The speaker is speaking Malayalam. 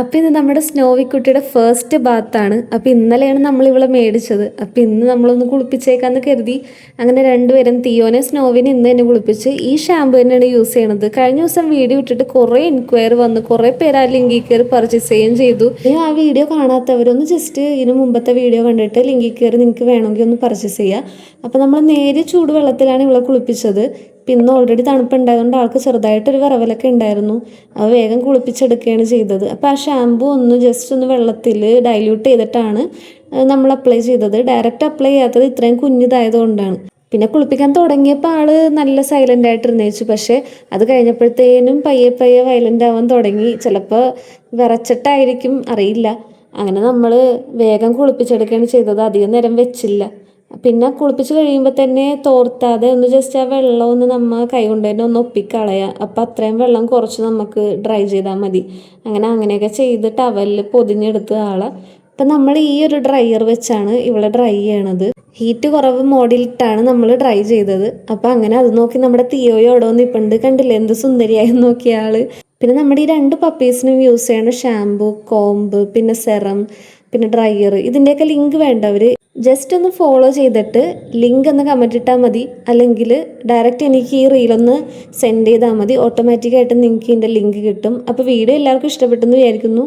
അപ്പോൾ ഇത് നമ്മുടെ സ്നോവിക്കുട്ടിയുടെ ഫസ്റ്റ് ബാത്താണ്. അപ്പോൾ ഇന്നലെയാണ് നമ്മൾ ഇവളെ മേടിച്ചത്. അപ്പോൾ ഇന്ന് നമ്മളൊന്ന് കുളിപ്പിച്ചേക്കാന്ന് കരുതി അങ്ങനെ രണ്ടുപേരും തിയോനെ സ്നോവിനെ ഇന്ന് തന്നെ കുളിപ്പിച്ച് ഈ ഷാമ്പു തന്നെയാണ് യൂസ് ചെയ്യണത്. കഴിഞ്ഞ ദിവസം വീഡിയോ ഇട്ടിട്ട് കുറേ എൻക്വയറി വന്നു, കുറേ പേര് ആ ലിങ്കിൽ കയറി പർച്ചേസ് ചെയ്യുകയും ചെയ്തു. ആ വീഡിയോ കാണാത്തവരൊന്ന് ജസ്റ്റ് ഇതിന് മുമ്പത്തെ വീഡിയോ കണ്ടിട്ട് ലിങ്കിൽ കയറി നിങ്ങൾക്ക് വേണമെങ്കിൽ ഒന്ന് പർച്ചേസ് ചെയ്യുക. അപ്പോൾ നമ്മൾ നേരിയ ചൂടുവെള്ളത്തിലാണ് ഇവളെ കുളിപ്പിച്ചത്. പിന്നെ ഓൾറെഡി തണുപ്പുണ്ടായതുകൊണ്ട് ആൾക്ക് ചെറുതായിട്ടൊരു വിറവലൊക്കെ ഉണ്ടായിരുന്നു. അത് വേഗം കുളിപ്പിച്ചെടുക്കുകയാണ് ചെയ്തത്. അപ്പോൾ ആ ഷാമ്പു ഒന്ന് ജസ്റ്റ് ഒന്ന് വെള്ളത്തിൽ ഡൈല്യൂട്ട് ചെയ്തിട്ടാണ് നമ്മൾ അപ്ലൈ ചെയ്തത്. ഡയറക്റ്റ് അപ്ലൈ ചെയ്യാത്തത് ഇത്രയും കുഞ്ഞിതായതുകൊണ്ടാണ്. പിന്നെ കുളിപ്പിക്കാൻ തുടങ്ങിയപ്പോൾ ആൾ നല്ല സൈലൻ്റ് ആയിട്ടിരുന്നേച്ചു. പക്ഷേ അത് കഴിഞ്ഞപ്പോഴത്തേനും പയ്യെ പയ്യെ വയലൻ്റ് ആവാൻ തുടങ്ങി. ചിലപ്പോൾ വിറച്ചിട്ടായിരിക്കും, അറിയില്ല. അങ്ങനെ നമ്മൾ വേഗം കുളിപ്പിച്ചെടുക്കുകയാണ് ചെയ്തത്. അധികം നേരം വെച്ചില്ല. പിന്നെ കുളിപ്പിച്ച് കഴിയുമ്പോൾ തന്നെ തോർത്താതെ ഒന്ന് ജസ്റ്റ് ആ വെള്ളം ഒന്ന് നമ്മൾ കൈ കൊണ്ട് തന്നെ ഒന്ന് ഒപ്പിക്കളയുക. അപ്പം അത്രയും വെള്ളം കുറച്ച് നമുക്ക് ഡ്രൈ ചെയ്താൽ മതി. അങ്ങനെയൊക്കെ ചെയ്ത് ടവലിൽ പൊതിഞ്ഞെടുത്ത് ആളെ. അപ്പം നമ്മൾ ഈ ഒരു ഡ്രയർ വെച്ചാണ് ഇവിടെ ഡ്രൈ ചെയ്യണത്. ഹീറ്റ് കുറവ് മോഡിലിട്ടാണ് നമ്മൾ ഡ്രൈ ചെയ്തത്. അപ്പം അങ്ങനെ അത് നോക്കി നമ്മുടെ തിയോയോ അവിടെ വന്ന് ഇപ്പുണ്ട്. കണ്ടില്ലേ എന്ത് സുന്ദരിയായി നോക്കിയ ആൾ. പിന്നെ നമ്മുടെ ഈ 2 പപ്പീസിനും യൂസ് ചെയ്യണ ഷാമ്പു, കോമ്പ്, പിന്നെ സെറം, പിന്നെ ഡ്രയർ, ഇതിൻ്റെയൊക്കെ ലിങ്ക് വേണ്ടവർ ജസ്റ്റ് ഒന്ന് ഫോളോ ചെയ്തിട്ട് ലിങ്ക് ഒന്ന് കമൻറ്റ് ഇട്ടാൽ മതി. അല്ലെങ്കിൽ ഡയറക്റ്റ് എനിക്ക് ഈ റീലൊന്ന് സെൻഡ് ചെയ്താൽ മതി. ഓട്ടോമാറ്റിക്കായിട്ട് നിങ്ങൾക്ക് ഇതിൻ്റെ ലിങ്ക് കിട്ടും. അപ്പോൾ വീഡിയോ എല്ലാവർക്കും ഇഷ്ടപ്പെട്ടെന്ന് വിചാരിക്കുന്നു.